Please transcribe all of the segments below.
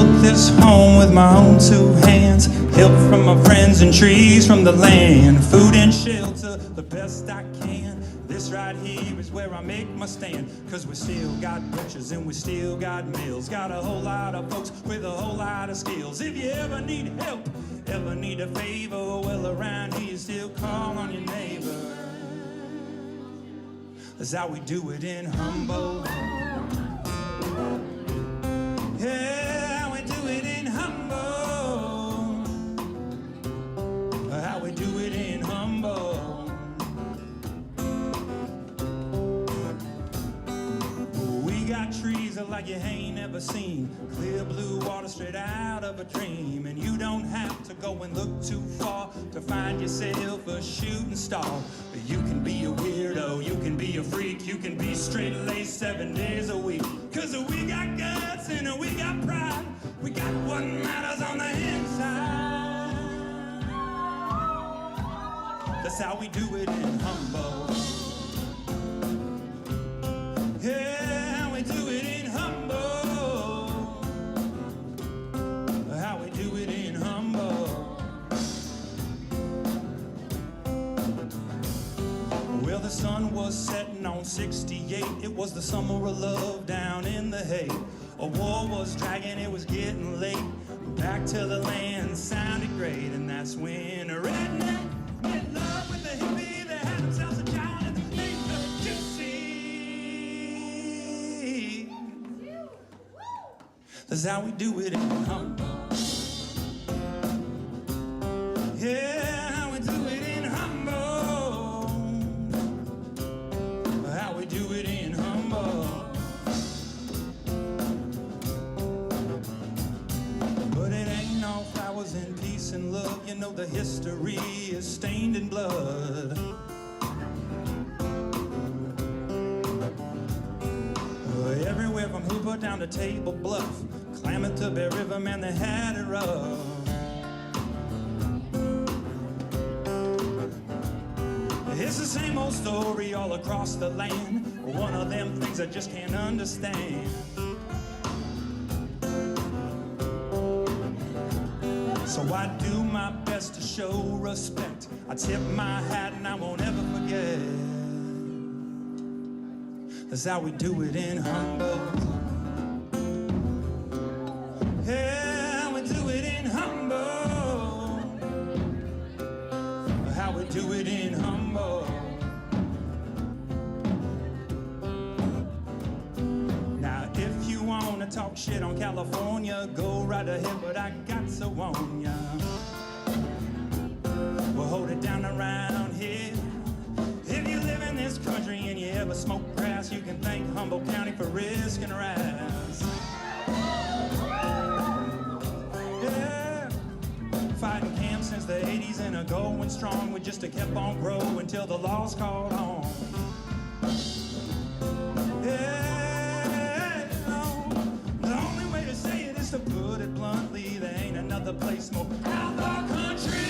built this home with my own two hands. Help from my friends and trees from the land. Food and shelter, the best I can. This right here is where I make my stand. Cause we still got butchers and we still got mills. Got a whole lot of folks with a whole lot of skills. If you ever need help, ever need a favor, well around here you still call on your neighbor. That's how we do it in Humboldt. Yeah, we do it in Humboldt. How we do it in Humboldt. We got trees like you ain't ever seen. Clear blue water straight out of a dream. And you don't have to go and look too far to find yourself a shooting star. You can be a weirdo, you can be a freak, you can be straight-laced 7 days a week. Cause we got guts and we got pride. We got what matters on the inside. That's how we do it in Humboldt. Yeah, we do it in Humboldt. How we do it in Humboldt. Well, the sun was setting on 68. It was the summer of love down in the hay. A war was dragging, it was getting late. Back to the land sounded great. And that's when a redneck made love with a hippie. They had themselves a child and they named her Gypsy. That's how we do it in Humboldt. Yeah, how we do it in Humboldt. How we do it in Humboldt. But it ain't all flowers and peace and love. You know the history is stained in blood. Everywhere from Hooper down to Table Bluff, Klamath to Bear River, man, they had it rough. It's the same old story all across the land. One of them things I just can't understand. So I do my best to show respect. I tip my hat and I won't ever forget. That's how we do it in Humboldt. Yeah, we do it in Humboldt. How we do it in Humboldt. Now, if you wanna talk shit on California, go right ahead, but I got to warn ya. We'll hold it down around here. If you live in this country and you ever smoke grass, you can thank Humboldt County for risking harass. Yeah, fighting camps since the 80s and are going strong. We just kept on growing until the laws called on. Yeah, no, the only way to say it is to put it bluntly. There ain't another place more outlaw country.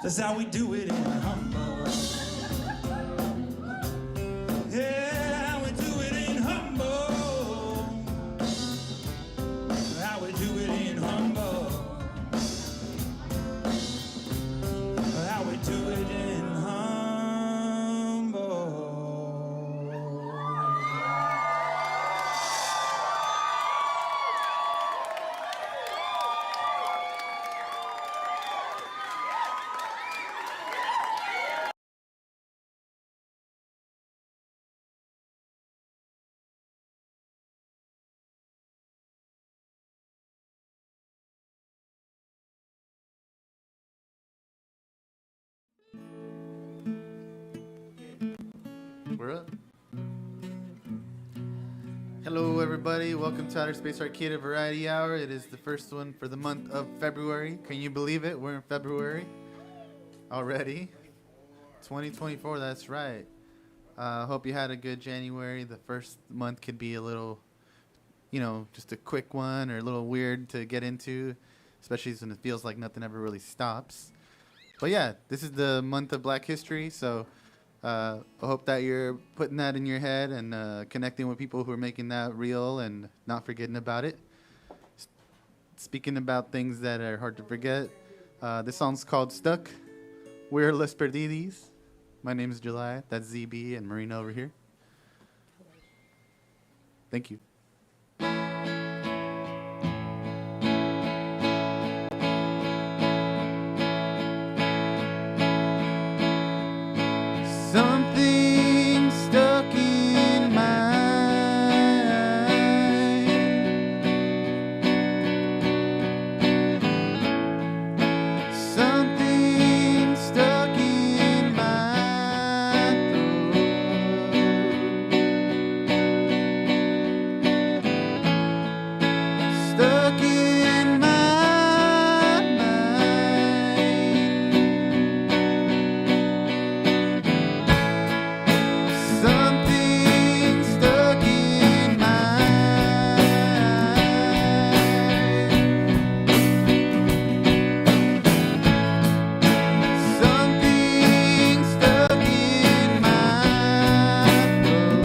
That's how we do it in Humboldt. Yeah, how we do it in Humboldt. How we do it in Humboldt. How we do it in Humboldt. We're up. Hello, everybody. Welcome to Outer Space Arcata Variety Hour. It is the first one for the month of February. Can you believe it? We're in February already. 2024, that's right. Hope you had a good January. The first month could be a little, just a quick one or a little weird to get into, especially when it feels like nothing ever really stops. But yeah, this is the month of Black History, so I hope that you're putting that in your head and connecting with people who are making that real and not forgetting about it. Speaking about things that are hard to forget, this song's called Stuck. We're Lxs Perdidxs. My name is July. That's ZB and Marina over here. Thank you. Something stuck in my eye. Something stuck in my throat. Stuck in my something stuck in my something stuck in my throat.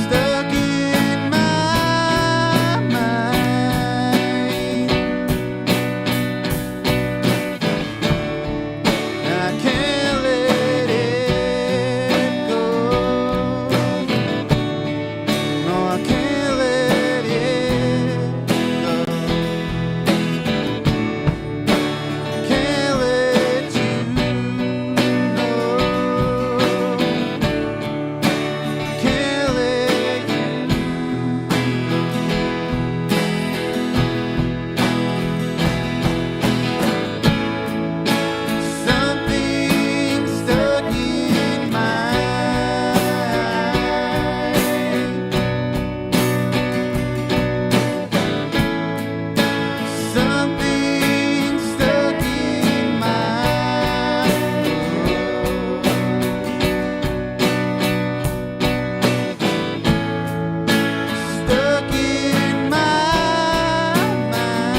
Stuck in my mind. I can't let it go. No, I can't let it go. Can't let you know. Can't let you something stuck in my something stuck in my stuck in my mind.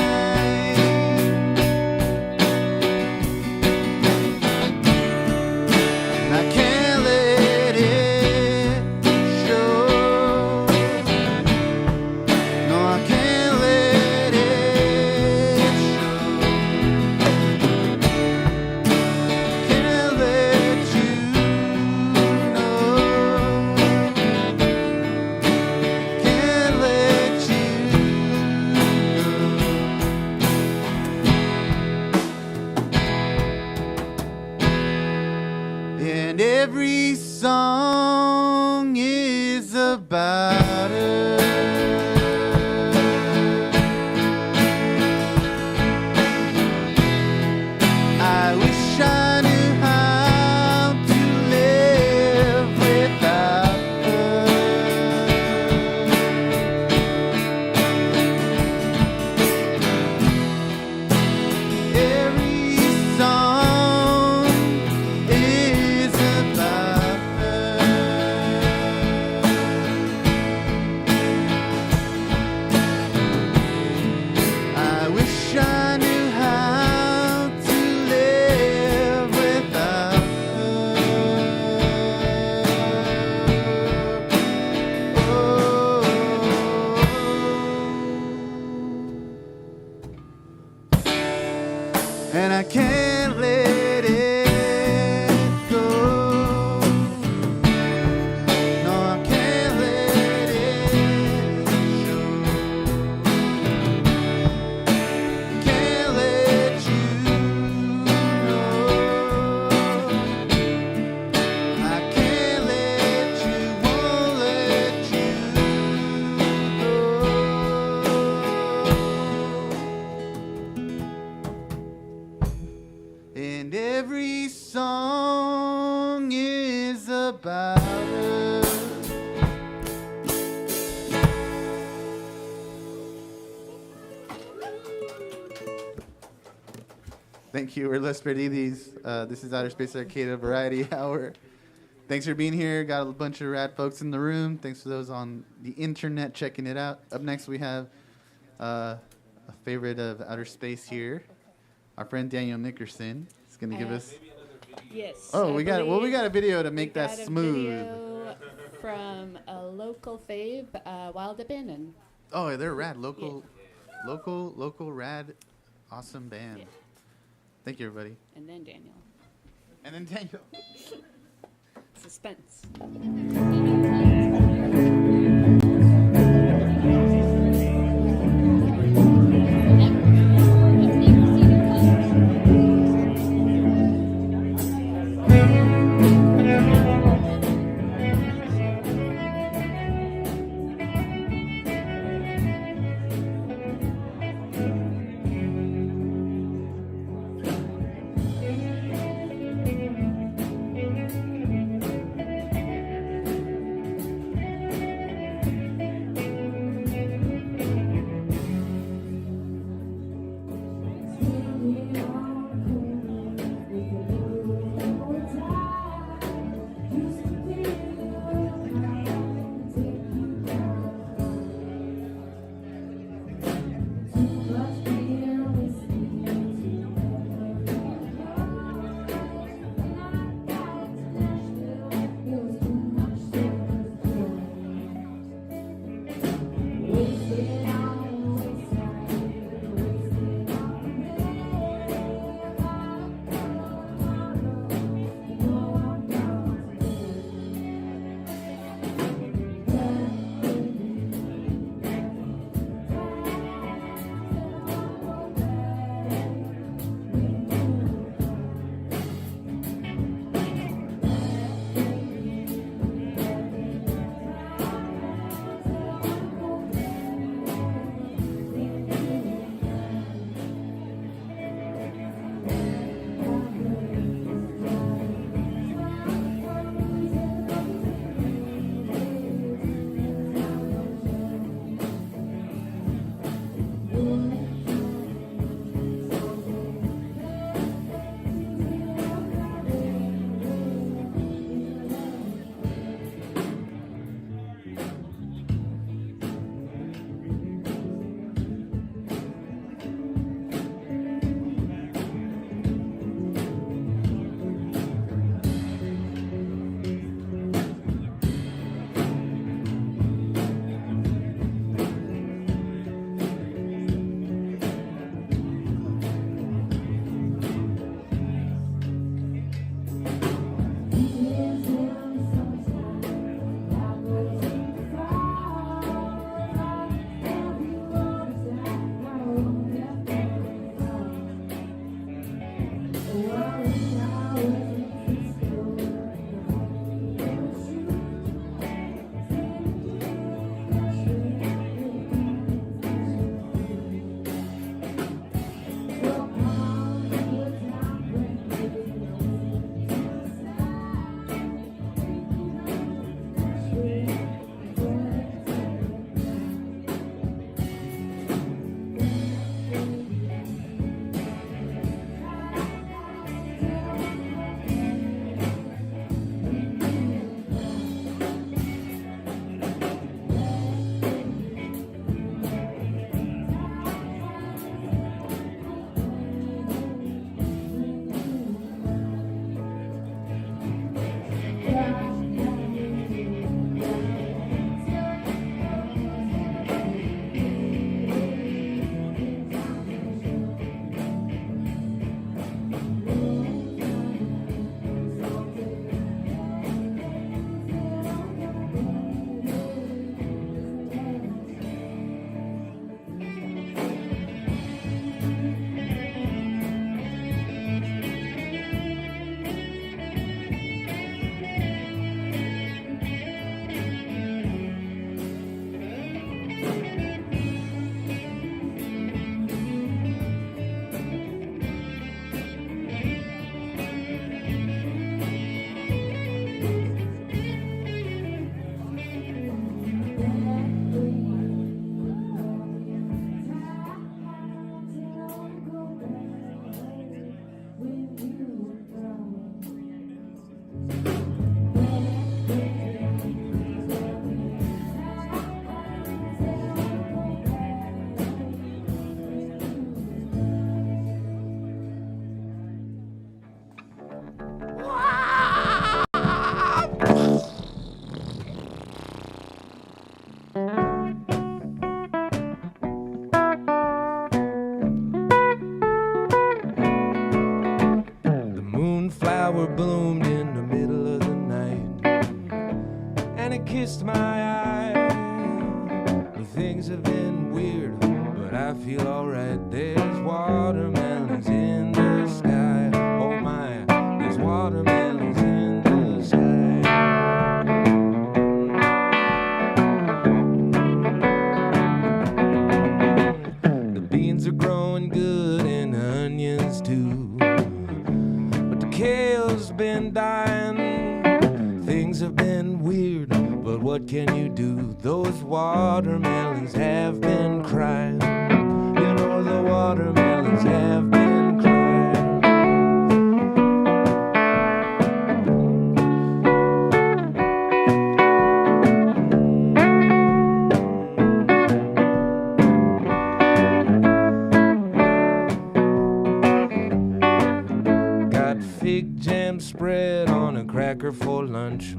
I can't let it show. No, I can't let it show. Can't let you know. Can't let you know. And every song is about her. I wish I knew how to live without her. Every song is about her. I wish I knew how to live without her. And I can't let it go. No, I can't let it show. Can't let you know. I can't let you, won't let you go. And every song is about her. Thank you. We're Lxs Perdidxs. This is Outer Space Arcata Variety Hour. Thanks for being here. Got a bunch of rad folks in the room. Thanks for those on the internet checking it out. Up next, we have a favorite of outer space here. our friend Daniel Nickerson is going to give us. Yes. Oh, I we got believe we got a video to we make that got a smooth. video from a local fave, Wild Abandon. Oh, they're rad. Local rad, awesome band. Yeah. Thank you, everybody. And then Daniel. And then Daniel. Suspense. one flower bloomed in the middle of the night, and it kissed my eye. Things have been weird, but I feel alright. There's watermelons in the sky. Oh my, there's watermelons in the sky. The beans are growing good and onions too, but the kale's been dying. Things have been weird, but what can you do? Those watermelons have been crying. You know the watermelons have been crying. Got fig jam spread on a cracker for lunch.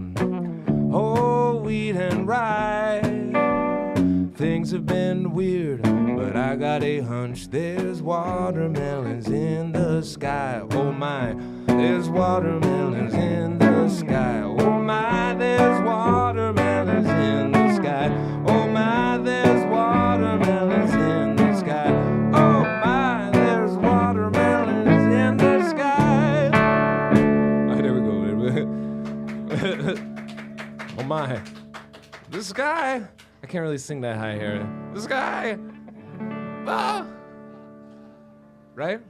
Whole wheat and rye. Things have been weird, but I got a hunch. There's watermelons in the sky. Oh my, there's watermelons in the sky. Oh my, there's watermelons in the sky. Oh my, there's watermelons in the sky. Oh my, there's watermelons in the sky. Oh, there we go. Oh my, the sky. I can't really sing that high here. The sky. Ah. Right?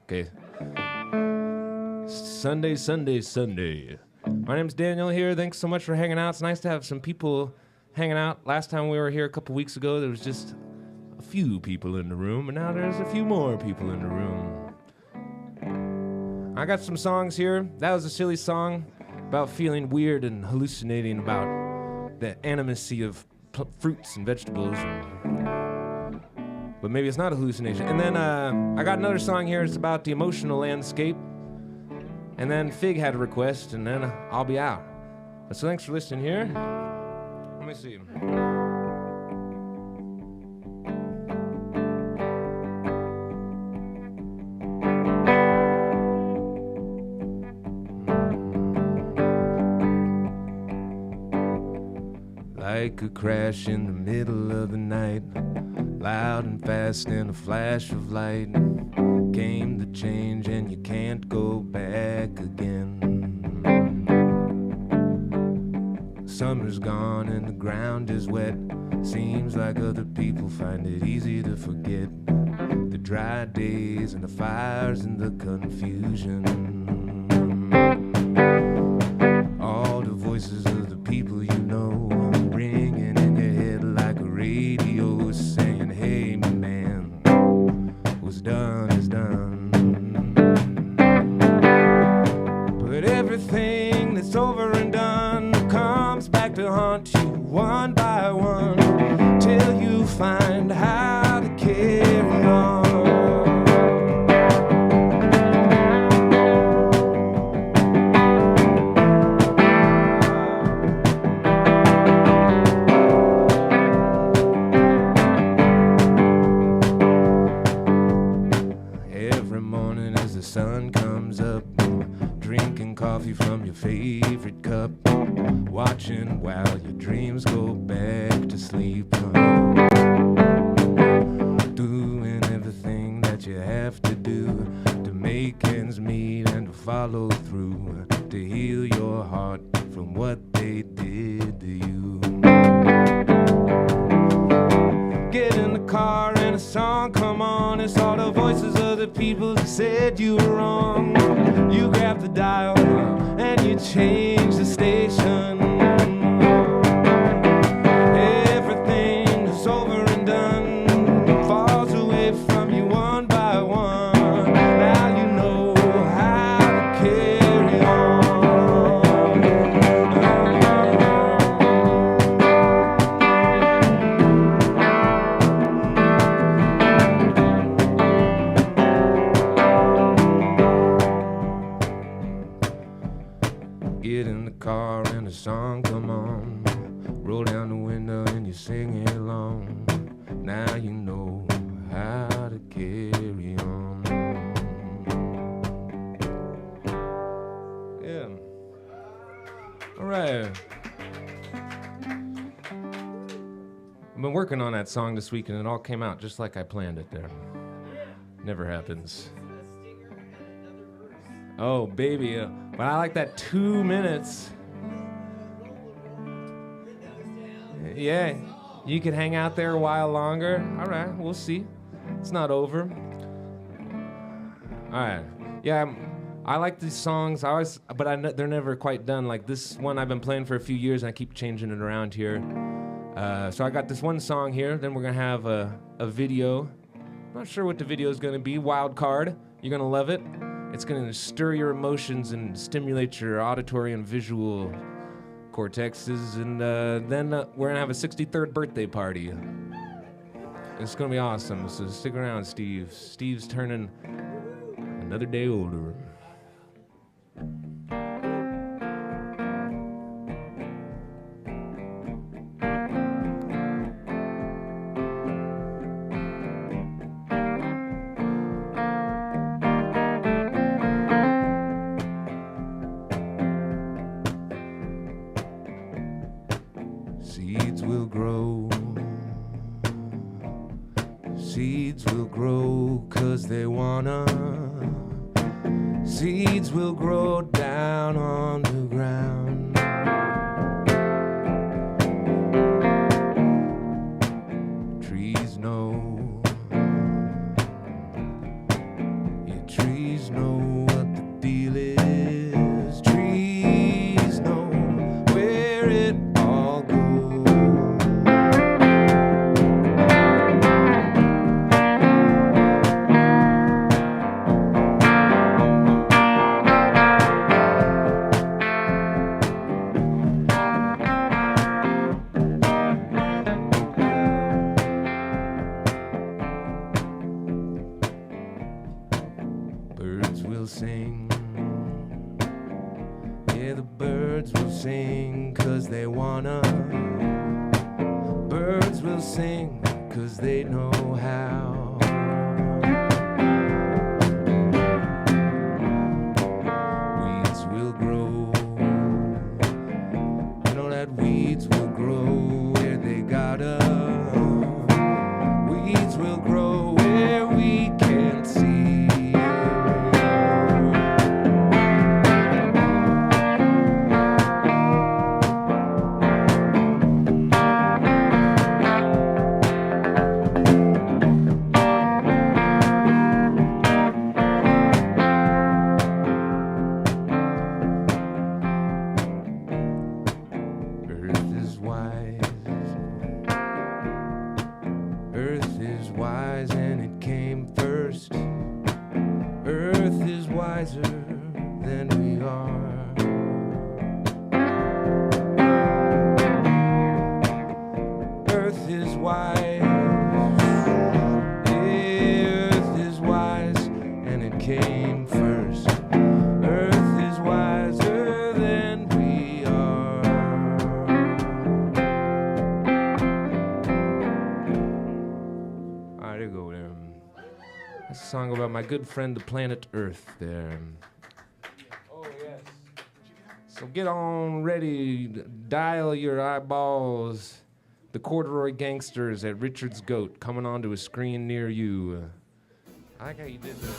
Okay. Sunday, Sunday, Sunday. My name's Daniel here. Thanks so much for hanging out. It's nice to have some people hanging out. Last time we were here a couple weeks ago, there was just a few people in the room, and now there's a few more people in the room. I got some songs here. That was a silly song about feeling weird and hallucinating about the animacy of fruits and vegetables. But maybe it's not a hallucination. And then I got another song here. It's about the emotional landscape. And then Fig had a request, and then I'll be out. So thanks for listening here. Let me see. Like a crash in the middle of the night, loud and fast in a flash of light, came the change and you can't go back again. Summer's gone and the ground is wet. Seems like other people find it easy to forget the dry days and the fires and the confusion. All the voices of the people you know ringing in your head like a radio saying, hey man, what's done is done. But everything that's over and done comes back to haunt you one by one till you find how to carry on. Sun comes up, drinking coffee from your favorite cup, watching while your dreams go back to sleep, doing everything that you have to do to make ends meet and to follow through, to heal your heart from what they did to you. Get in the car and a song come on. It's all the voices of the people that said you were wrong. You grab the dial and you change the station. Everything that's over and done falls away from you one by one. Now you know how to carry on. Get in the car and the song come on. Roll down the window and you sing it along. Now you know how to carry on. All right. I've been working on that song this week, and it all came out just like I planned it there. Never happens. Oh, baby. But I like that 2 minutes. Yeah, you could hang out there a while longer. All right, we'll see. It's not over. All right. Yeah, I like these songs. They're never quite done. Like this one I've been playing for a few years, and I keep changing it around here. So I got this one song here. Then we're gonna have a video. Not sure what the video is gonna be. Wild card. You're gonna love it. It's gonna stir your emotions and stimulate your auditory and visual cortexes. And then we're gonna have a 63rd birthday party. It's gonna be awesome. So stick around, Steve. Steve's turning another day older. Seeds will grow. Seeds will grow 'cause they wanna. Seeds will grow down on the ground. Trees know. Yeah, trees know what the deal is. Trees know where it all goes. Birds will sing. Yeah, the birds will sing 'cause they wanna. Birds will sing 'cause they know how. Weeds will grow. You know that weeds will grow where they gotta. Weeds will grow where we can't see. Earth is wise. Earth is wise and it came first. Earth is wiser than we are. Earth is wise. Yeah, Earth is wise and it came first. Earth is wiser than we are. All right, there you go there. That's a song about my good friend, the planet Earth there. Oh, yes. So get on ready, dial your eyeballs. The Corduroy Gangsters at Richard's Goat coming onto a screen near you. I like how you did that.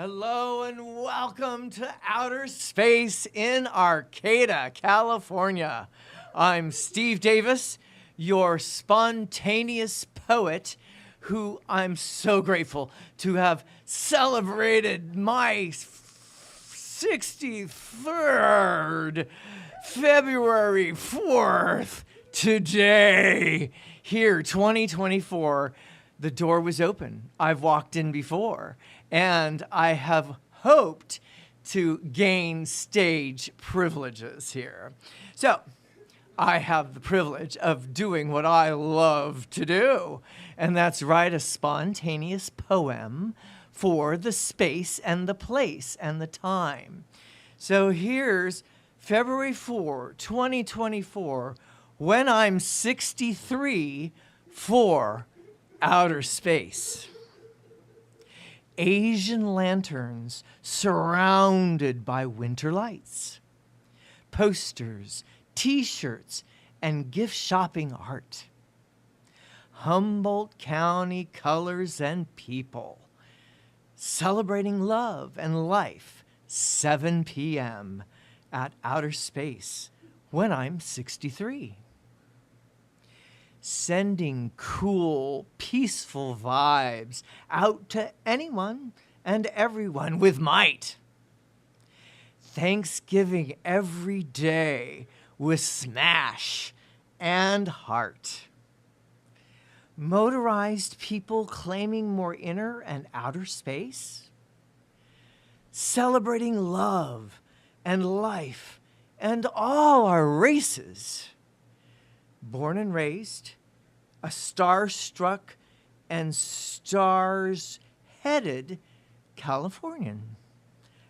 Hello and welcome to Outer Space in Arcata, California. I'm Steve Davis, your spontaneous poet, who I'm so grateful to have celebrated my 63rd February 4th today. Here, 2024, the door was open. I've walked in before, and I have hoped to gain stage privileges here. So, I have the privilege of doing what I love to do, and that's write a spontaneous poem for the space and the place and the time. So here's February 4, 2024, when I'm 63 for outer space. Asian lanterns surrounded by winter lights. Posters, T-shirts, and gift shopping art. Humboldt County colors and people. Celebrating love and life, 7 p.m. at outer space when I'm 63. Sending cool, peaceful vibes out to anyone and everyone with might. Thanksgiving every day with smash and heart. Motorized people claiming more inner and outer space. Celebrating love and life and all our races. Born and raised, a star-struck and stars-headed Californian.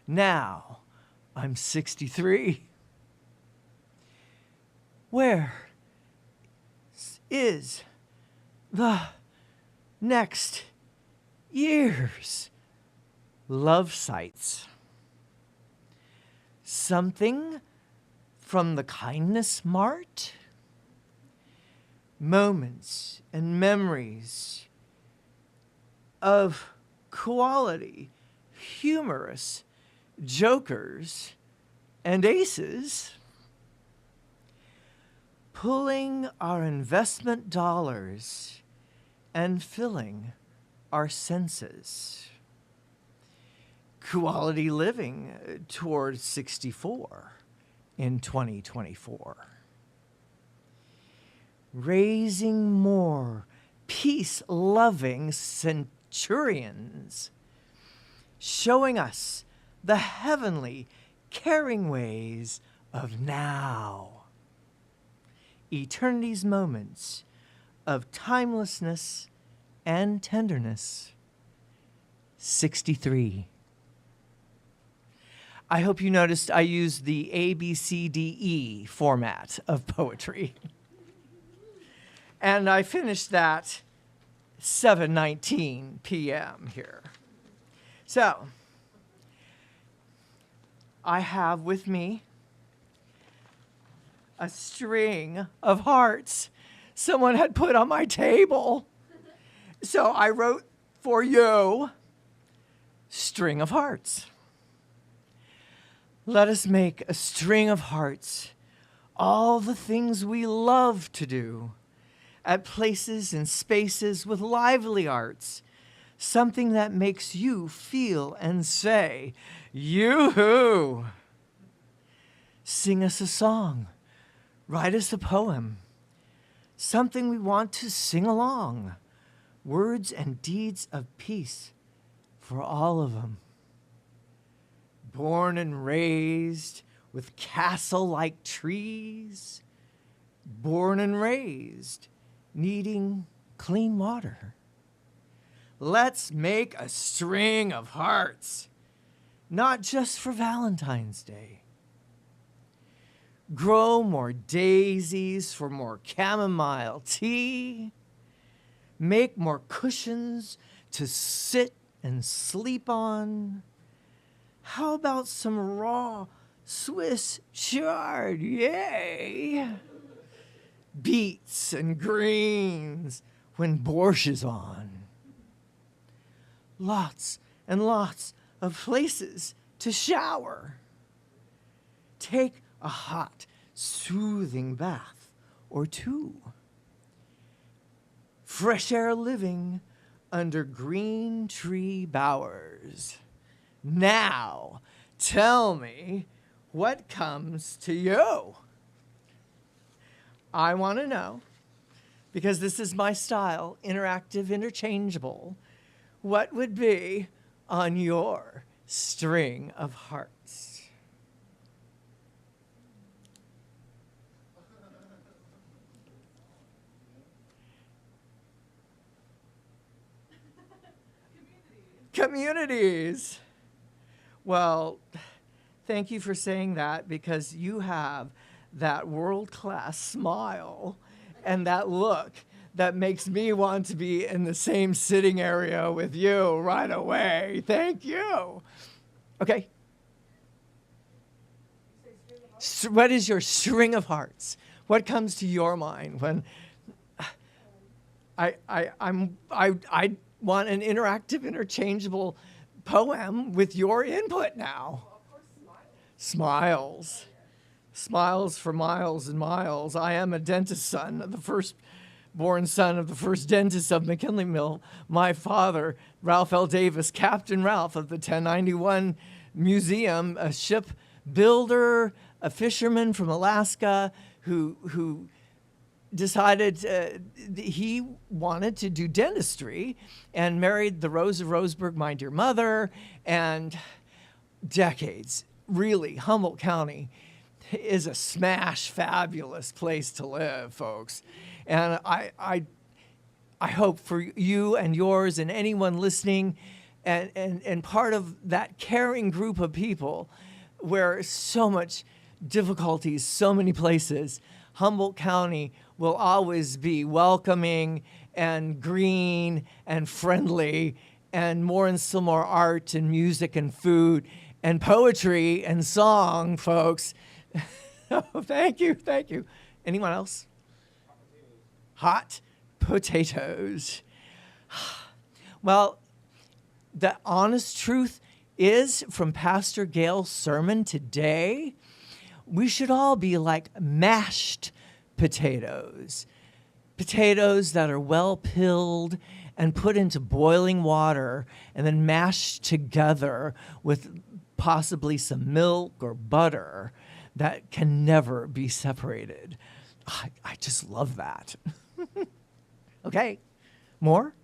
Now, I'm 63. Where is the next year's love sites? Something from the Kindness Mart? Moments and memories of quality, humorous jokers and aces, pulling our investment dollars and filling our senses. Quality living towards 64 in 2024. Raising more peace-loving centurions, showing us the heavenly, caring ways of now. Eternity's moments of timelessness and tenderness. 63. I hope you noticed I used the ABCDE format of poetry. And I finished that 7:19 p.m. here. So, I have with me a string of hearts someone had put on my table. So I wrote for you, string of hearts. Let us make a string of hearts, all the things we love to do, at places and spaces with lively arts, something that makes you feel and say, yoo-hoo. Sing us a song, write us a poem, something we want to sing along, words and deeds of peace for all of them. Born and raised with castle-like trees, born and raised needing clean water. Let's make a string of hearts, not just for Valentine's Day. Grow more daisies for more chamomile tea. Make more cushions to sit and sleep on. How about some raw Swiss chard? Yay! Beets and greens when borscht is on. Lots and lots of places to shower. Take a hot, soothing bath or two. Fresh air living under green tree bowers. Now, tell me what comes to you. I want to know, because this is my style, interactive, interchangeable, what would be on your string of hearts? Communities. Well, thank you for saying that, because you have that world-class smile and that look that makes me want to be in the same sitting area with you right away. Thank you. Okay. What is your string of hearts? What comes to your mind when I want an interactive, interchangeable poem with your input now? Smiles. Smiles for miles and miles. I am a dentist's son, the first-born son of the first dentist of McKinley Mill. My father, Ralph L. Davis, Captain Ralph of the 1091 Museum, a ship builder, a fisherman from Alaska who decided he wanted to do dentistry and married the Rose of Roseburg, my dear mother, and decades. Really, Humboldt County is a smash fabulous place to live, folks. And I hope for you and yours and anyone listening and part of that caring group of people where so much difficulties, so many places, Humboldt County will always be welcoming and green and friendly and more and still more art and music and food and poetry and song, folks. Thank you, thank you. Anyone else? Hot potatoes. Well, the honest truth is, from Pastor Gale's sermon today, we should all be like mashed potatoes. Potatoes that are well pilled and put into boiling water and then mashed together with possibly some milk or butter that can never be separated. I just love that. Okay, more?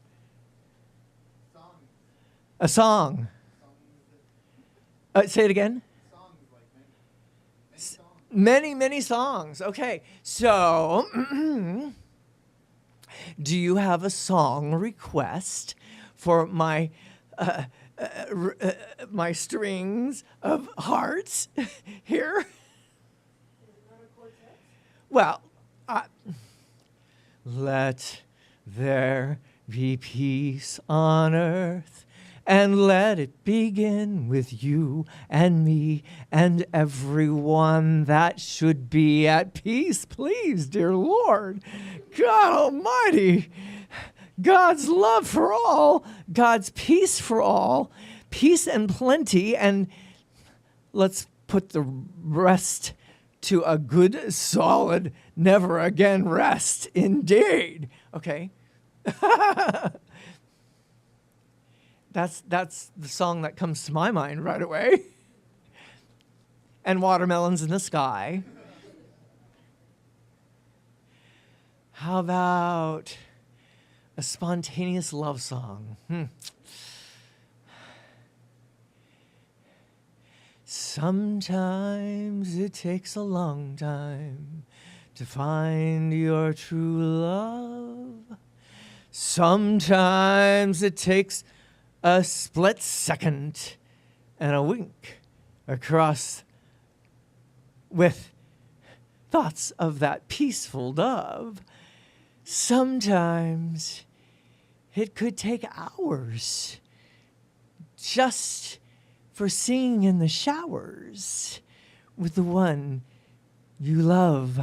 A song. Say it again. Many songs. Okay, so do you have a song request for my my strings of hearts here? Well, let there be peace on earth, and let it begin with you and me and everyone that should be at peace, please, dear Lord. God Almighty, God's love for all, God's peace for all, peace and plenty, and let's put the rest to a good, solid, never again rest, indeed. Okay? That's the song that comes to my mind right away. And watermelons in the sky. How about a spontaneous love song? Sometimes it takes a long time to find your true love. Sometimes it takes a split second and a wink across with thoughts of that peaceful dove. Sometimes it could take hours just for singing in the showers with the one you love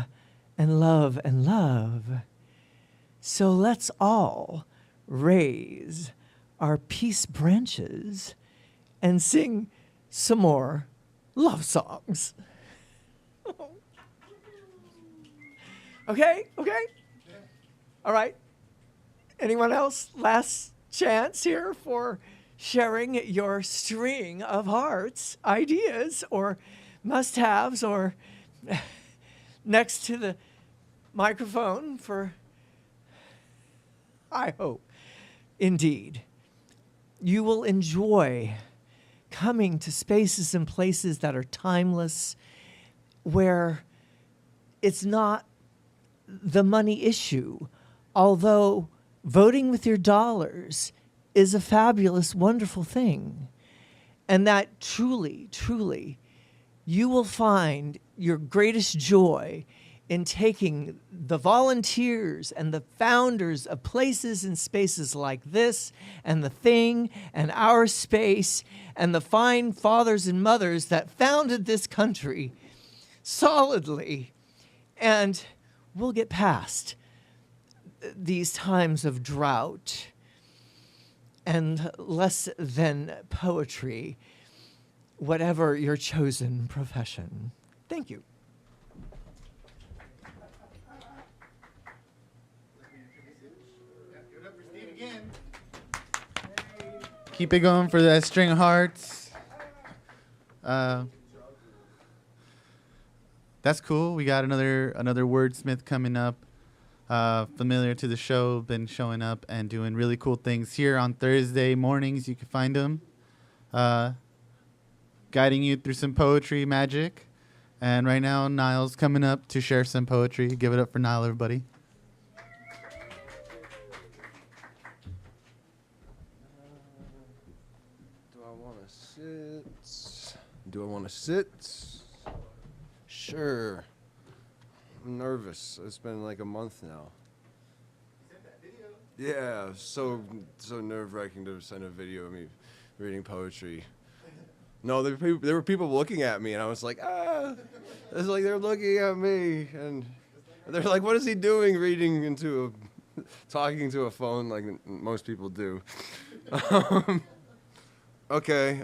and love and love. So let's all raise our peace branches and sing some more love songs. Okay? All right. Anyone else? Last chance here for sharing your string of hearts, ideas, or must-haves, or next to the microphone for, I hope, indeed, you will enjoy coming to spaces and places that are timeless, where it's not the money issue, although voting with your dollars is a fabulous, wonderful thing. And that truly, truly, you will find your greatest joy in taking the volunteers and the founders of places and spaces like this and The Thing and Our Space and the fine fathers and mothers that founded this country solidly, and we'll get past these times of drought and less than poetry, whatever your chosen profession. Thank you. Keep it going for that string of hearts. That's cool. We got another wordsmith coming up. Familiar to the show, been showing up and doing really cool things here on Thursday mornings. You can find him guiding you through some poetry magic. And right now, Niell's coming up to share some poetry. Give it up for Niell, everybody. Do I want to sit? Sure. I'm nervous. It's been like a month now. Yeah, so nerve-wracking to send a video of me reading poetry. No, there were people looking at me, and I was like, It's like they're looking at me, and they're like, what is he doing talking to a phone like most people do? Okay,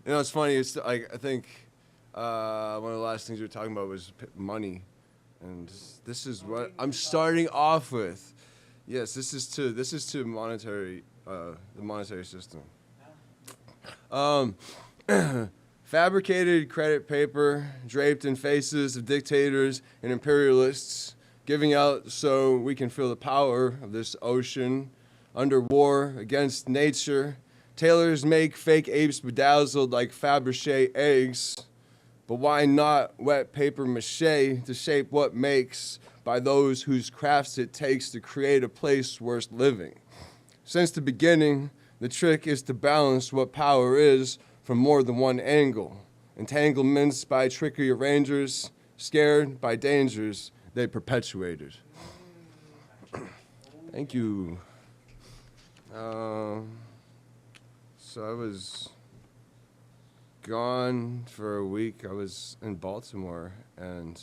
it's funny. It's I think one of the last things we were talking about was money, and this is what I'm starting off with. Yes, this is to monetary the monetary system. Fabricated credit paper draped in faces of dictators and imperialists, giving out so we can feel the power of this ocean under war against nature. Tailors make fake apes bedazzled like Fabergé eggs, but why not wet paper mache to shape what makes by those whose crafts it takes to create a place worth living? Since the beginning, the trick is to balance what power is from more than one angle. Entanglements by tricky arrangers, scared by dangers they perpetuated. Thank you. So I was gone for a week. I was in Baltimore, and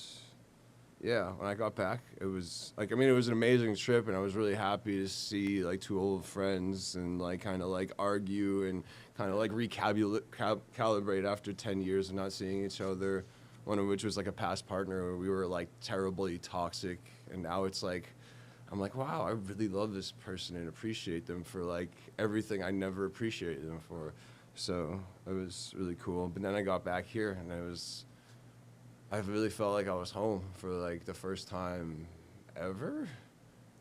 yeah, when I got back, it was it was an amazing trip, and I was really happy to see like two old friends and kind of argue and kind of recalibrate after 10 years of not seeing each other. One of which was a past partner where we were terribly toxic, and now it's I'm wow, I really love this person and appreciate them for everything I never appreciated them for. So it was really cool. But then I got back here, and I really felt like I was home for the first time ever.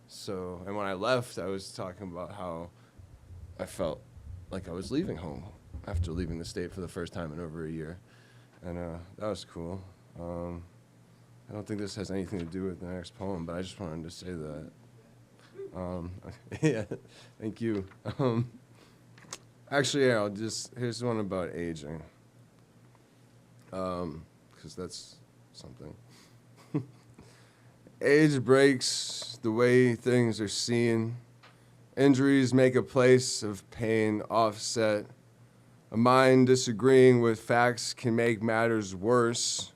So, and when I left, I was talking about how I felt like I was leaving home after leaving the state for the first time in over a year. And that was cool. I don't think this has anything to do with the next poem, but I just wanted to say that. Yeah, thank you. Actually, yeah, here's one about aging. Because that's something. Age breaks the way things are seen. Injuries make a place of pain offset. A mind disagreeing with facts can make matters worse.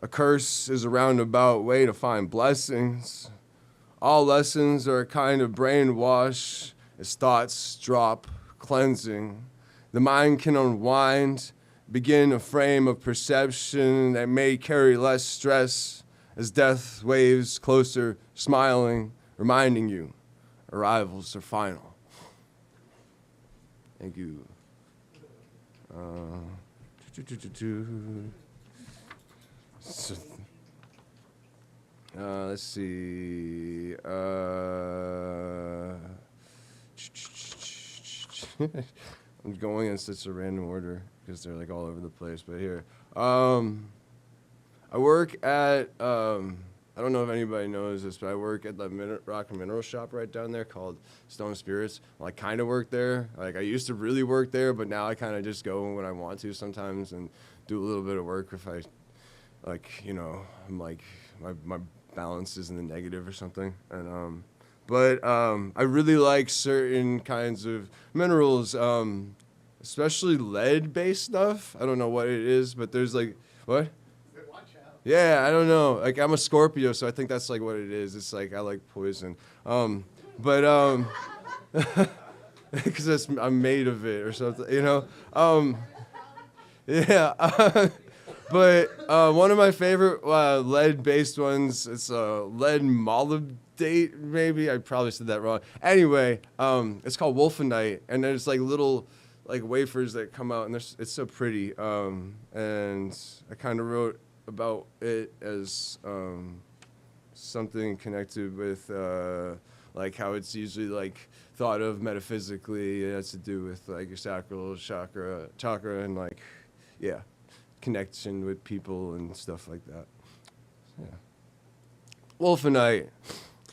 A curse is a roundabout way to find blessings. All lessons are a kind of brainwash as thoughts drop, cleansing. The mind can unwind, begin a frame of perception that may carry less stress as death waves closer, smiling, reminding you arrivals are final. Thank you. Let's see. I'm going in such a random order because they're like all over the place. But here, I work at. I don't know if anybody knows this, but I work at the rock and mineral shop right down there called Stone Spirits. Well, I kind of work there. Like, I used to really work there, but now I kind of just go when I want to sometimes and do a little bit of work if I, like, you know, I'm like, my balance is in the negative or something. And, I really like certain kinds of minerals, especially lead-based stuff. I don't know what it is, but there's like, what? Yeah, I don't know. Like, I'm a Scorpio, so I think that's like what it is. It's like I like poison, because I'm made of it or something, you know. Yeah, but one of my favorite lead-based ones. It's lead molybdate, maybe. I probably said that wrong. Anyway, it's called wolfenite, and there's like little like wafers that come out, and it's so pretty. And I kind of wrote about it as something connected with like how it's usually like thought of metaphysically. It has to do with like your sacral chakra and like, yeah, connection with people and stuff like that. Yeah. Wolfenite,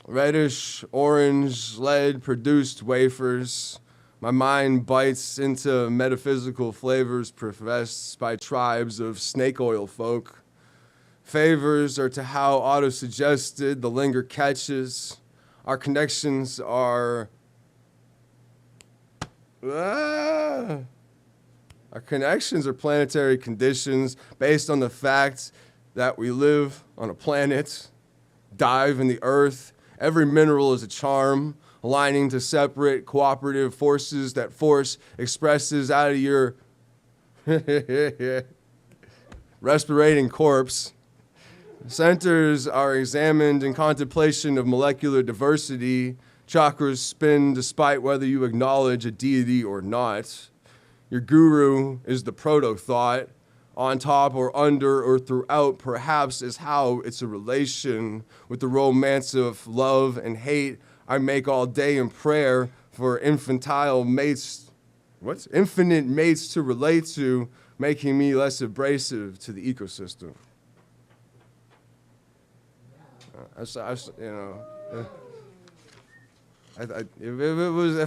reddish orange lead produced wafers. My mind bites into metaphysical flavors professed by tribes of snake oil folk. Favors are to how auto-suggested the linger catches. Our connections are... Our connections are planetary conditions based on the fact that we live on a planet, dive in the earth. Every mineral is a charm, aligning to separate cooperative forces that force expresses out of your respirating corpse. Centers are examined in contemplation of molecular diversity. Chakras spin despite whether you acknowledge a deity or not. Your guru is the proto-thought. On top or under or throughout, perhaps, is how it's a relation with the romance of love and hate I make all day in prayer for infinite mates to relate to, making me less abrasive to the ecosystem. If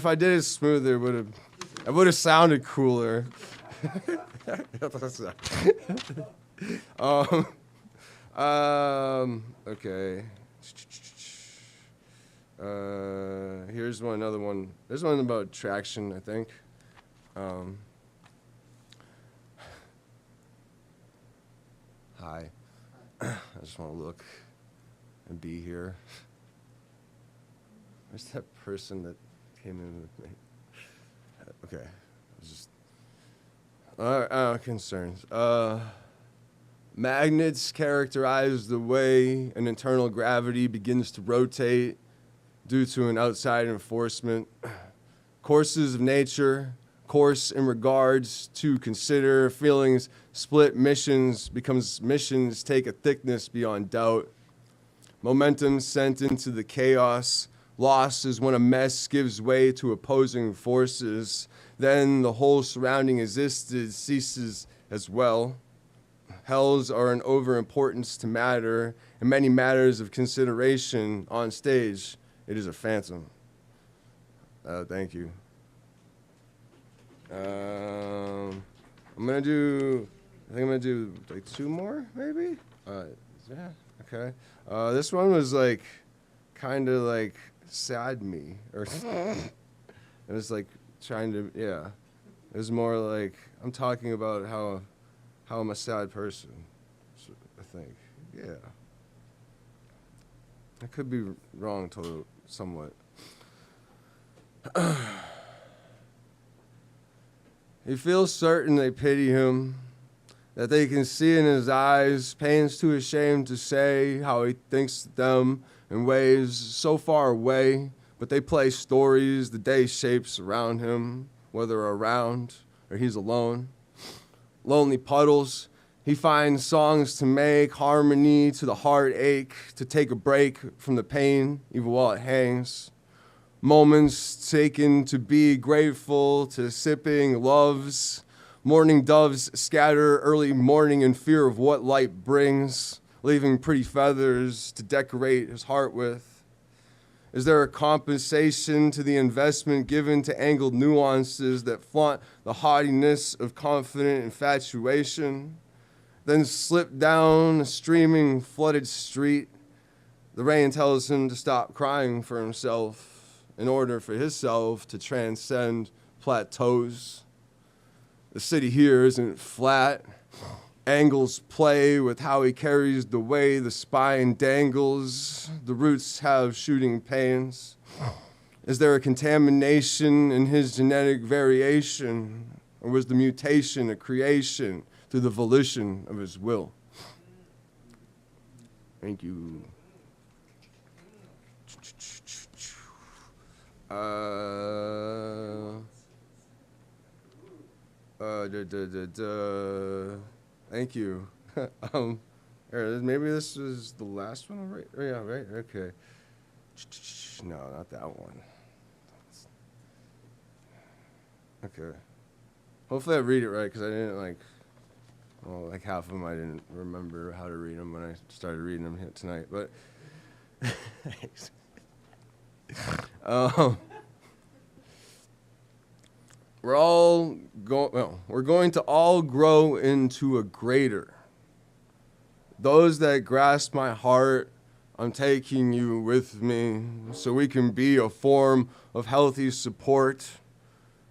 I did it smoother, it would have sounded cooler. Okay. Here's another one. There's one about traction, I think. Hi. I just want to look and be here. Where's that person that came in with me? Okay. Concerns. Magnets characterize the way an internal gravity begins to rotate due to an outside enforcement. Courses of nature, course in regards to consider, feelings split, missions take a thickness beyond doubt. Momentum sent into the chaos. Loss is when a mess gives way to opposing forces. Then the whole surrounding existence ceases as well. Hells are an overimportance to matter, and many matters of consideration on stage. It is a phantom. Thank you. I think I'm gonna do like two more, maybe? Yeah, okay. This one was like, kind of like sad me, or it was like trying to, yeah. It was more like, I'm talking about how I'm a sad person, I think, yeah. I could be wrong somewhat. He feels certain they pity him, that they can see in his eyes, pain's too ashamed to say how he thinks of them in ways so far away, but they play stories the day shapes around him, whether around or he's alone. Lonely puddles, he finds songs to make, harmony to the heartache, to take a break from the pain, even while it hangs. Moments taken to be grateful, to sipping loves. Morning doves scatter early morning in fear of what light brings, leaving pretty feathers to decorate his heart with. Is there a compensation to the investment given to angled nuances that flaunt the haughtiness of confident infatuation? Then slip down a streaming, flooded street. The rain tells him to stop crying for himself in order for himself to transcend plateaus. The city here isn't flat. Angles play with how he carries the way the spine dangles. The roots have shooting pains. Is there a contamination in his genetic variation? Or was the mutation a creation through the volition of his will? Thank you. Thank you. Maybe this was the last one, right? Oh, yeah, right. Okay. No, not that one. Okay. Hopefully I read it right, because I didn't like half of them I didn't remember how to read them when I started reading them here tonight. But we're going to all grow into a greater. Those that grasp my heart, I'm taking you with me so we can be a form of healthy support.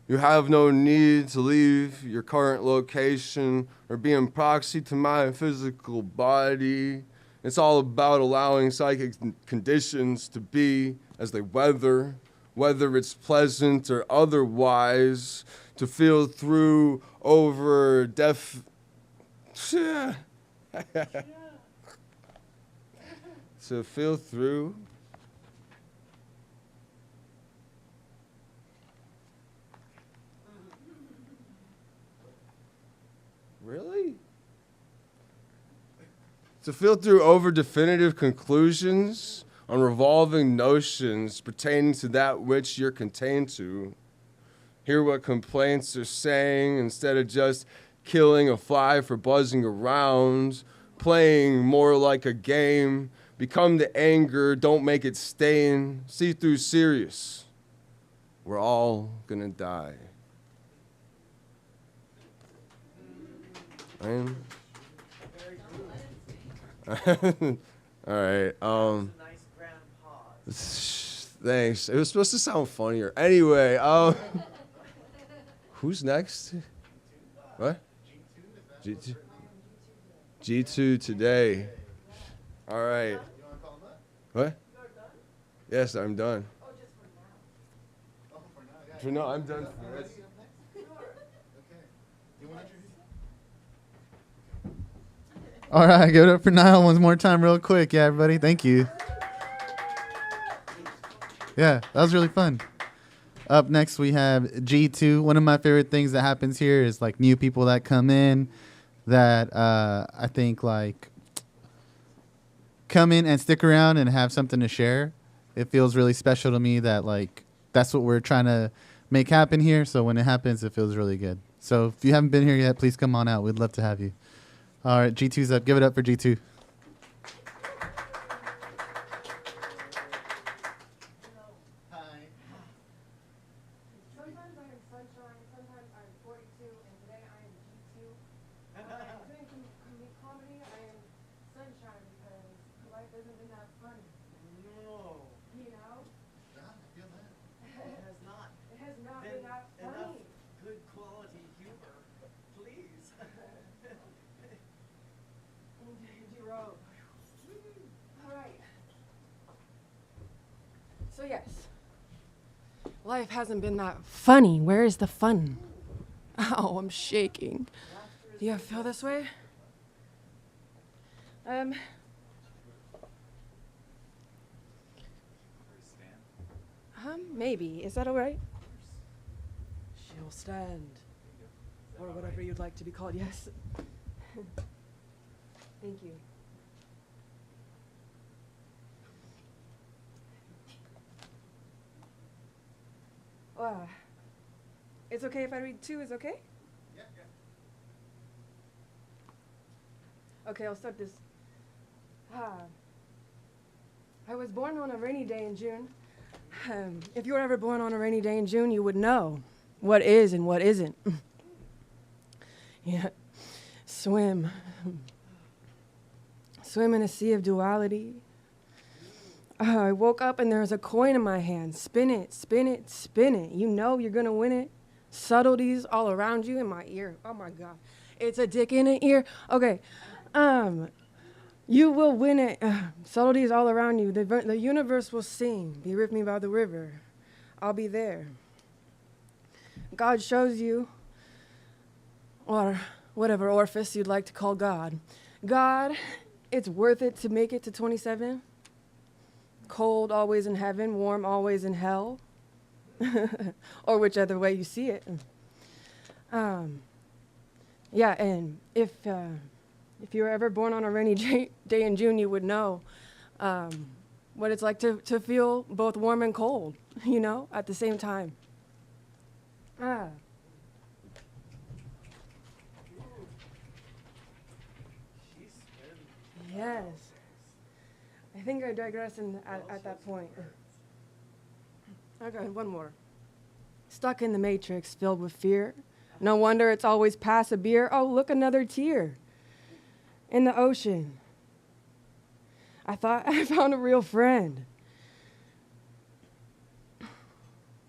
You have no need to leave your current location or be in proxy to my physical body. It's all about allowing psychic conditions to be as they weather, whether it's pleasant or otherwise, to feel through over to feel through. Really? To feel through over definitive conclusions on revolving notions pertaining to that which you're contained to. Hear what complaints are saying instead of just killing a fly for buzzing around, playing more like a game. Become the anger, don't make it stain. See through serious. We're all gonna die. All right. Thanks. It was supposed to sound funnier. Anyway, who's next? What? G2. G2 today. All right. What? Yes, I'm done. For now, I'm done. All right, give it up for Niell one more time real quick. Yeah, everybody, thank you. Yeah, that was really fun. Up next, we have G2. One of my favorite things that happens here is like new people that come in that I think like come in and stick around and have something to share. It feels really special to me that like that's what we're trying to make happen here. So when it happens, it feels really good. So if you haven't been here yet, please come on out. We'd love to have you. All right, G2's up. Give it up for G2. Sometimes I am sunshine, sometimes I am 42, and today I am G2. I'm doing comedy, I am sunshine because life hasn't been that fun. No. You know? God, I feel that. It has not. It has not been that funny. Good quality humor. Please. Robe. All right. So yes, life hasn't been that funny. Where is the fun? Ow, I'm shaking. Do you feel this way? Maybe. Is that all right? She'll stand. Or whatever you'd like to be called, yes. Thank you. It's okay if I read two, is okay? Yeah. Okay, I'll start this. I was born on a rainy day in June. If you were ever born on a rainy day in June, you would know what is and what isn't. Yeah. Swim. Swim in a sea of duality. I woke up and there's a coin in my hand. Spin it, spin it, spin it. You know you're gonna win it. Subtleties all around you in my ear. Oh my God. It's a dick in an ear. Okay. You will win it. Subtleties all around you. The universe will sing. Be with me by the river. I'll be there. God shows you, or whatever orifice you'd like to call God. God, it's worth it to make it to 27. Cold always in heaven, warm always in hell. Or whichever way you see it. Yeah, and if you were ever born on a rainy day in June, you would know what it's like to feel both warm and cold, you know, at the same time. Yes. I think I digress at that point. Okay, one more. Stuck in the matrix, filled with fear. No wonder it's always pass a beer. Oh, look, another tear. In the ocean. I thought I found a real friend.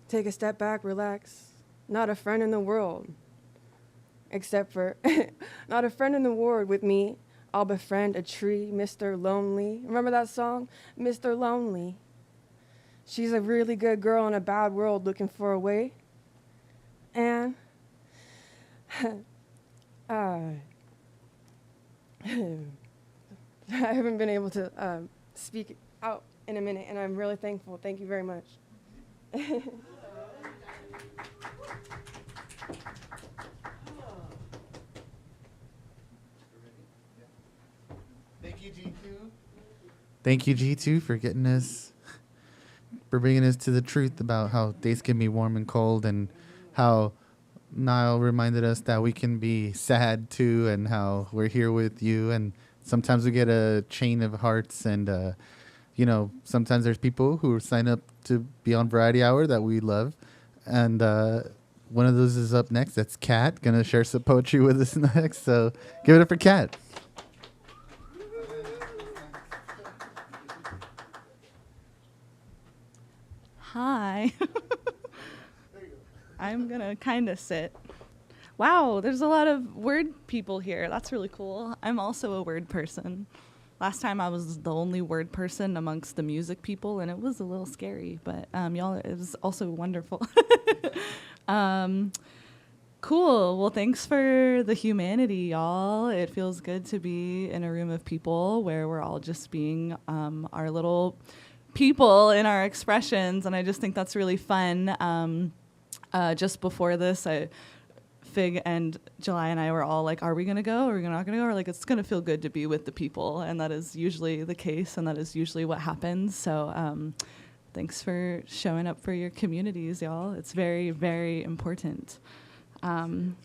Take a step back, relax. Not a friend in the world. Except for, not a friend in the world with me. I'll befriend a tree, Mr. Lonely. Remember that song? Mr. Lonely. She's a really good girl in a bad world looking for a way. And I haven't been able to speak out in a minute, and I'm really thankful. Thank you very much. Thank you, G2. Thank you, G2, for bringing us to the truth about how days can be warm and cold, and how Niell reminded us that we can be sad too, and how we're here with you. And sometimes we get a chain of hearts, and sometimes there's people who sign up to be on Variety Hour that we love, and one of those is up next. That's Kat, gonna share some poetry with us next. So give it up for Kat. Hi. I'm gonna kind of sit. Wow, there's a lot of word people here. That's really cool. I'm also a word person. Last time I was the only word person amongst the music people, and it was a little scary, but y'all, it was also wonderful. Cool. Well, thanks for the humanity, y'all. It feels good to be in a room of people where we're all just being our little people in our expressions, and I just think that's really fun. Just before this, Fig and July and I were all like, are we going to go? Or are we not going to go? Or like, it's going to feel good to be with the people. And that is usually the case, and that is usually what happens. So thanks for showing up for your communities, y'all. It's very, very important. I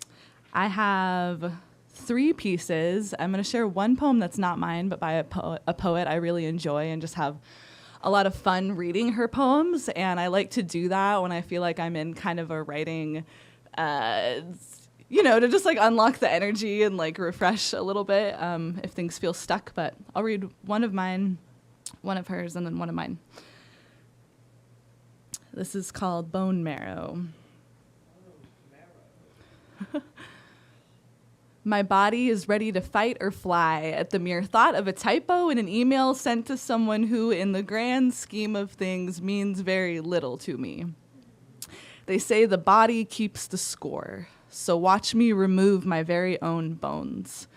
have 3 pieces. I'm going to share one poem that's not mine, but by a poet I really enjoy and just have a lot of fun reading her poems. And I like to do that when I feel like I'm in kind of a writing, to just like unlock the energy and like refresh a little bit if things feel stuck. But I'll read one of mine, one of hers, and then one of mine. This is called Bone Marrow. My body is ready to fight or fly at the mere thought of a typo in an email sent to someone who, in the grand scheme of things, means very little to me. They say the body keeps the score, so watch me remove my very own bones.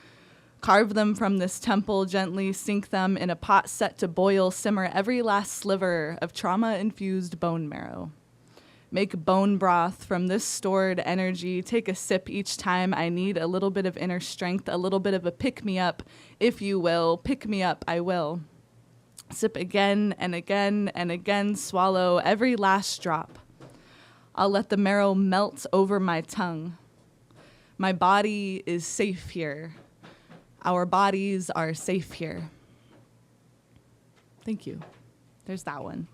Carve them from this temple, gently sink them in a pot set to boil, simmer every last sliver of trauma-infused bone marrow. Make bone broth from this stored energy. Take a sip each time I need a little bit of inner strength, a little bit of a pick-me-up, if you will. Pick me up, I will. Sip again and again and again, swallow every last drop. I'll let the marrow melt over my tongue. My body is safe here. Our bodies are safe here. Thank you. There's that one.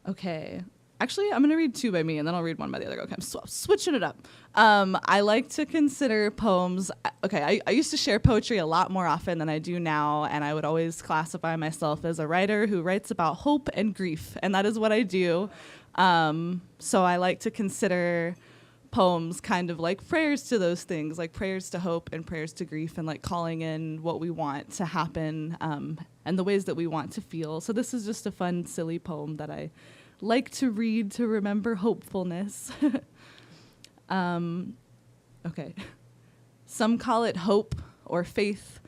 Okay. Actually, I'm going to read two by me, and then I'll read one by the other. Okay, I'm switching it up. I like to consider poems. Okay, I used to share poetry a lot more often than I do now, and I would always classify myself as a writer who writes about hope and grief, and that is what I do. So I like to consider poems kind of like prayers to those things, like prayers to hope and prayers to grief, and like calling in what we want to happen and the ways that we want to feel. So this is just a fun, silly poem that I like to read to remember hopefulness. Okay. Some call it hope or faith.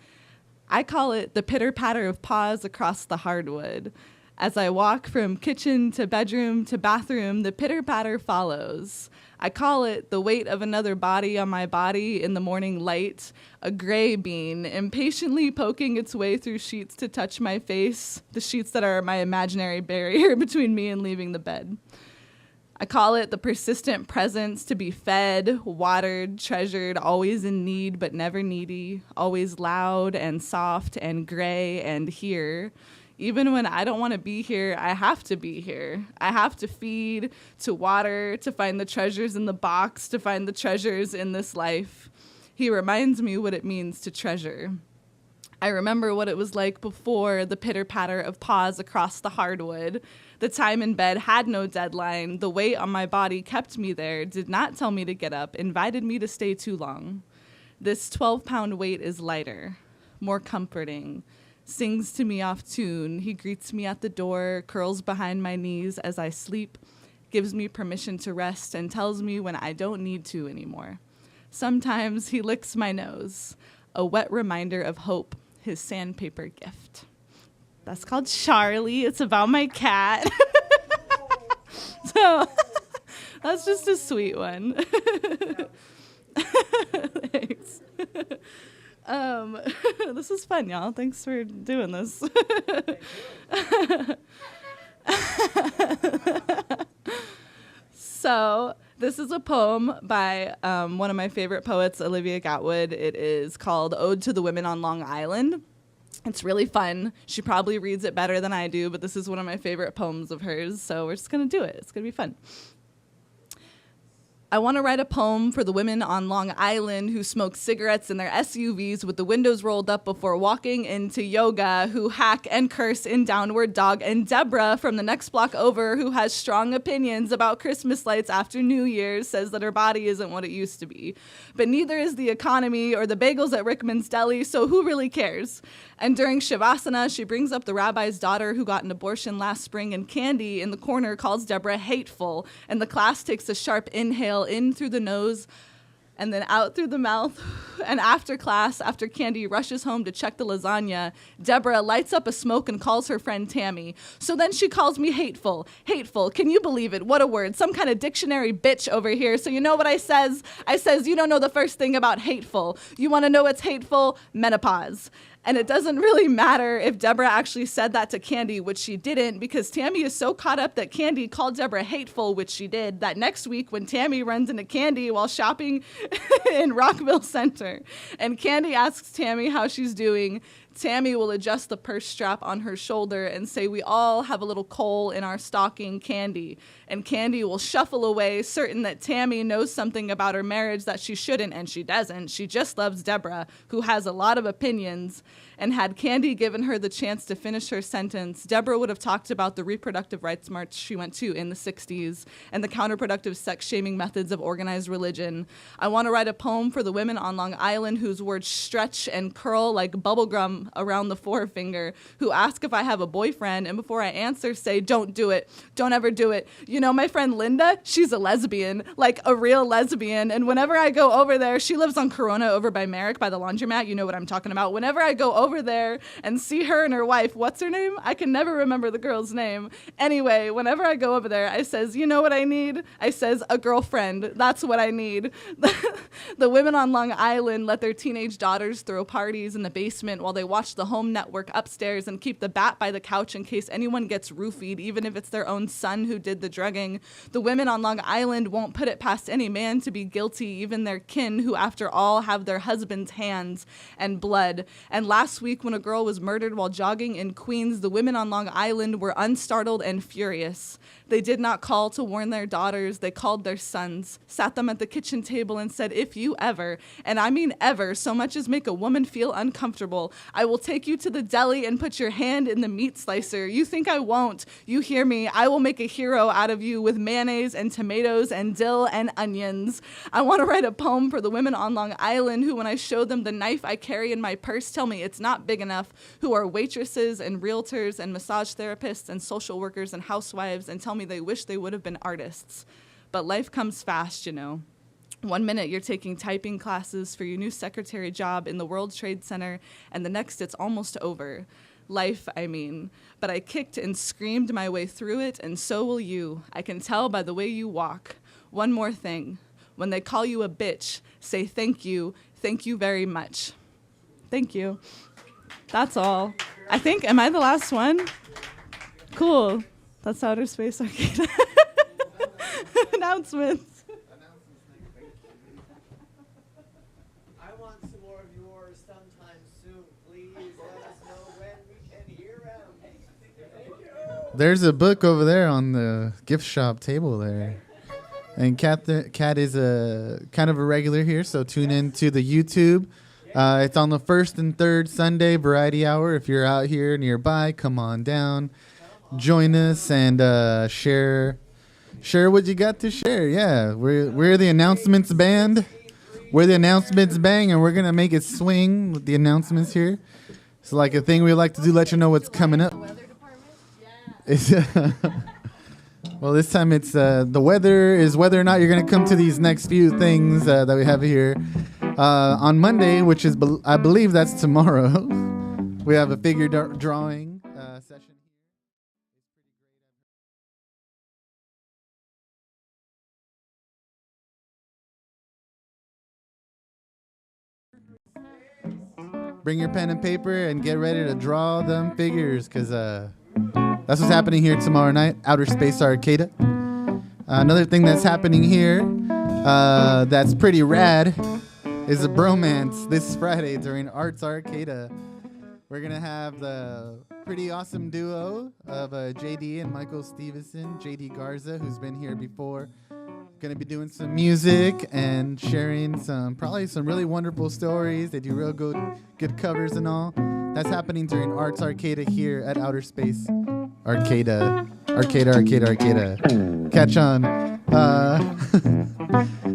I call it the pitter-patter of paws across the hardwood. As I walk from kitchen to bedroom to bathroom, the pitter-patter follows. I call it the weight of another body on my body in the morning light, a gray bean, impatiently poking its way through sheets to touch my face, the sheets that are my imaginary barrier between me and leaving the bed. I call it the persistent presence to be fed, watered, treasured, always in need but never needy, always loud and soft and gray and here. Even when I don't want to be here, I have to be here. I have to feed, to water, to find the treasures in the box, to find the treasures in this life. He reminds me what it means to treasure. I remember what it was like before the pitter-patter of paws across the hardwood. The time in bed had no deadline. The weight on my body kept me there, did not tell me to get up, invited me to stay too long. This 12-pound weight is lighter, more comforting. Sings to me off tune. He greets me at the door, curls behind my knees as I sleep, gives me permission to rest, and tells me when I don't need to anymore. Sometimes he licks my nose, a wet reminder of hope, his sandpaper gift. That's called Charlie. It's about my cat. So that's just a sweet one. Thanks. This is fun, y'all. Thanks for doing this. So this is a poem by one of my favorite poets, Olivia Gatwood. It is called Ode to the Women on Long Island. It's really fun. She probably reads it better than I do, but this is one of my favorite poems of hers, so we're just going to do it. It's going to be fun. I want to write a poem for the women on Long Island who smoke cigarettes in their SUVs with the windows rolled up before walking into yoga, who hack and curse in Downward Dog, and Deborah from the next block over who has strong opinions about Christmas lights after New Year's, says that her body isn't what it used to be. But neither is the economy or the bagels at Rickman's Deli, so who really cares? And during Shavasana, she brings up the rabbi's daughter who got an abortion last spring, and Candy in the corner calls Deborah hateful, and the class takes a sharp inhale in through the nose and then out through the mouth. And after class, after Candy rushes home to check the lasagna, Deborah lights up a smoke and calls her friend Tammy. So then she calls me hateful. Hateful. Can you believe it? What a word. Some kind of dictionary bitch over here. So you know what I says? I says, you don't know the first thing about hateful. You want to know what's hateful? Menopause. And it doesn't really matter if Deborah actually said that to Candy, which she didn't, because Tammy is so caught up that Candy called Deborah hateful, which she did, that next week when Tammy runs into Candy while shopping in Rockville Center, and Candy asks Tammy how she's doing, Tammy will adjust the purse strap on her shoulder and say, we all have a little coal in our stocking, Candy. And Candy will shuffle away, certain that Tammy knows something about her marriage that she shouldn't, and she doesn't. She just loves Deborah, who has a lot of opinions. And had Candy given her the chance to finish her sentence, Deborah would have talked about the reproductive rights march she went to in the 60s and the counterproductive sex-shaming methods of organized religion. I want to write a poem for the women on Long Island whose words stretch and curl like bubblegum thumb around the forefinger, who ask if I have a boyfriend, and before I answer, say, don't do it. Don't ever do it. You know, my friend Linda, she's a lesbian, like a real lesbian. And whenever I go over there, she lives on Corona over by Merrick by the laundromat. You know what I'm talking about. Whenever I go over there and see her and her wife, what's her name? I can never remember the girl's name. Anyway, whenever I go over there, I says, you know what I need? I says, a girlfriend. That's what I need. The women on Long Island let their teenage daughters throw parties in the basement while they watch the home network upstairs and keep the bat by the couch in case anyone gets roofied, even if it's their own son who did the drugging. The women on Long Island won't put it past any man to be guilty, even their kin, who after all have their husband's hands and blood. And last week when a girl was murdered while jogging in Queens, the women on Long Island were unstartled and furious. They did not call to warn their daughters. They called their sons, sat them at the kitchen table and said, if you ever, and I mean ever, so much as make a woman feel uncomfortable, I will take you to the deli and put your hand in the meat slicer. You think I won't? You hear me. I will make a hero out of you with mayonnaise and tomatoes and dill and onions. I want to write a poem for the women on Long Island who, when I show them the knife I carry in my purse, tell me it's not big enough, who are waitresses and realtors and massage therapists and social workers and housewives, and tell me they wish they would have been artists. But life comes fast, you know. 1 minute you're taking typing classes for your new secretary job in the World Trade Center, and the next it's almost over. Life, I mean. But I kicked and screamed my way through it, and so will you. I can tell by the way you walk. One more thing. When they call you a bitch, say thank you very much. Thank you. That's all. I think, am I the last one? Cool. That's Outer Space Arcata. Announcements. I want some more of yours sometime soon. Please let us know when we can hear them. Thank you. There's a book over there on the gift shop table there. And Kat is a kind of a regular here, so tune in to the YouTube. It's on the first and third Sunday variety hour. If you're out here nearby, come on down, join us, and share what you got to share. Yeah, we're the announcements band. We're the announcements bang, and we're gonna make it swing with the announcements here. It's like a thing we like to do, let you know what's coming up. Well, this time it's the weather is whether or not you're going to come to these next few things that we have here. On Monday, which is, I believe that's tomorrow, we have a figure drawing session. Bring your pen and paper and get ready to draw them figures, because that's what's happening here tomorrow night, Outer Space Arcata. Another thing that's happening here that's pretty rad is a bromance this Friday during Arts Arcata. We're going to have the pretty awesome duo of JD and Michael Stevenson, JD Garza, who's been here before. Going to be doing some music and sharing probably some really wonderful stories. They do real good covers and all. That's happening during Arts Arcata here at Outer Space Arcata. Catch on.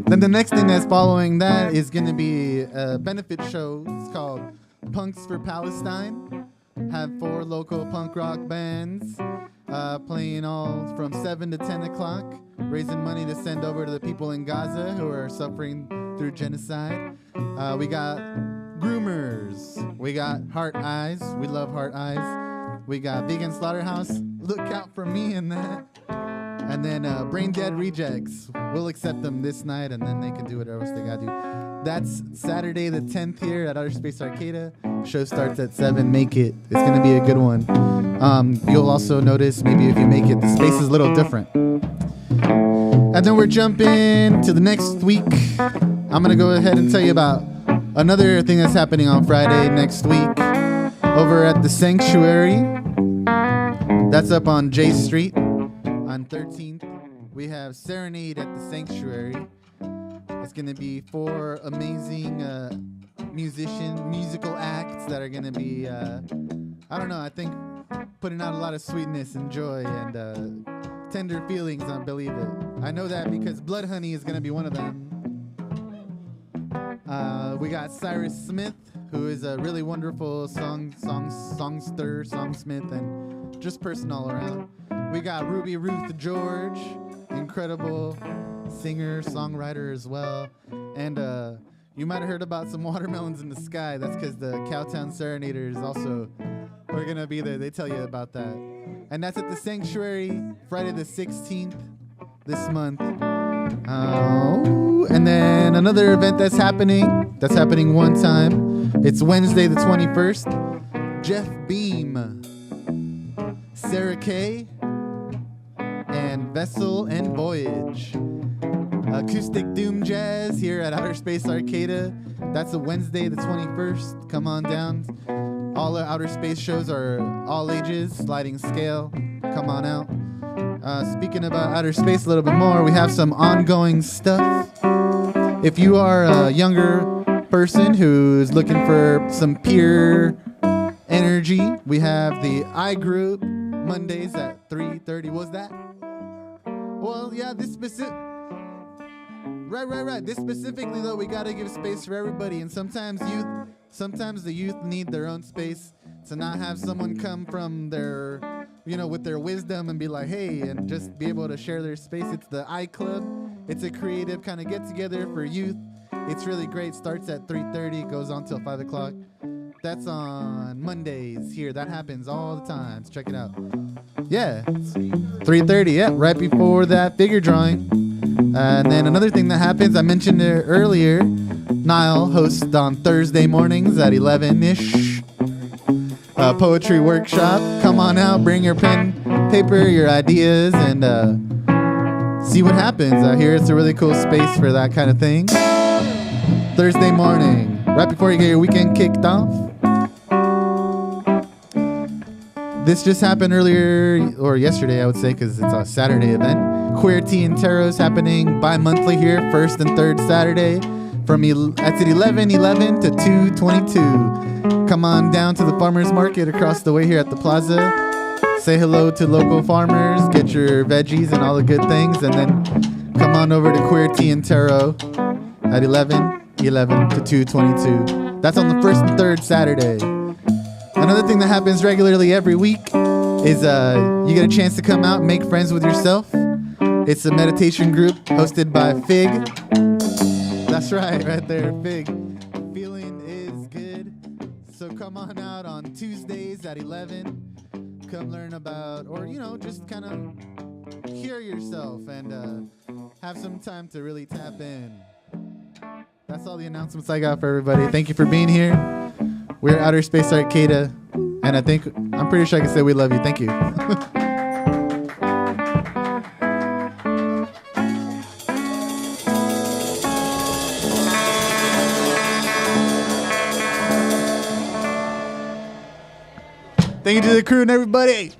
Then the next thing that's following that is going to be a benefit show. It's called Punks for Palestine. Have 4 local punk rock bands playing all from 7 to 10 o'clock, raising money to send over to the people in Gaza who are suffering through genocide. We got Groomers. We got Heart Eyes. We love Heart Eyes. We got Vegan Slaughterhouse. Look out for me in that. And then Brain Dead Rejects. We'll accept them this night, and then they can do whatever else they gotta do. That's Saturday the 10th here at Outer Space Arcata. Show starts at 7. Make it. It's gonna be a good one. You'll also notice, maybe if you make it, the space is a little different. And then we're jumping to the next week. I'm gonna go ahead and tell you about another thing that's happening on Friday next week over at the Sanctuary. That's up on J Street on 13th. We have Serenade at the Sanctuary. It's going to be 4 amazing musical acts that are going to be, I think putting out a lot of sweetness and joy and tender feelings, I believe it. I know that because Blood Honey is going to be one of them. We got Cyrus Smith, who is a really wonderful songster, songsmith, and just person all around. We got Ruby Ruth George, incredible singer, songwriter as well. And you might have heard about some watermelons in the sky. That's because the Cowtown Serenaders also are going to be there. They tell you about that. And that's at the Sanctuary, Friday the 16th this month. And then another event that's happening one time. It's Wednesday the 21st. Jeff Beam, Sarah Kay, and Vessel and Voyage. Acoustic Doom Jazz here at Outer Space Arcata. That's a Wednesday the 21st. Come on down. All the Outer Space shows are all ages, sliding scale. Come on out. Speaking about outer space a little bit more, we have some ongoing stuff. If you are a younger person who's looking for some peer energy, we have the I Group Mondays at 3:30. Was that? Well, yeah, this specific... Right. This specifically, though, we got to give space for everybody. And sometimes the youth need their own space to not have someone come from their, with their wisdom and be like, hey, and just be able to share their space. It's the I Club. It's a creative kind of get-together for youth. It's really great. Starts at 3:30, goes on till 5 o'clock. That's on Mondays here. That happens all the time. So check it out. Yeah, 3:30, yeah, right before that figure drawing. And then another thing that happens, I mentioned it earlier, Niell hosts on Thursday mornings at 11-ish. Poetry workshop. Come on out, bring your pen, paper, your ideas, and see what happens. I hear it's a really cool space for that kind of thing. Thursday morning, right before you get your weekend kicked off. This just happened earlier, or yesterday, I would say, because it's a Saturday event. Queer Tea and Tarot is happening bi-monthly here, first and third Saturday, that's at 11:11 to 2:22. Come on down to the farmers market across the way here at the plaza. Say hello to local farmers, get your veggies and all the good things, and then come on over to Queer Tea and Tarot at 11:11 to 2:22. That's on the first and third Saturday. Another thing that happens regularly every week is you get a chance to come out and make friends with yourself. It's a meditation group hosted by Fig. That's right there, Fig. Feeling is good. So come on out on Tuesdays at 11. Come learn about, or, just kind of hear yourself and have some time to really tap in. That's all the announcements I got for everybody. Thank you for being here. We're Outer Space Arcata, and I'm pretty sure I can say we love you. Thank you. Thank you to the crew and everybody.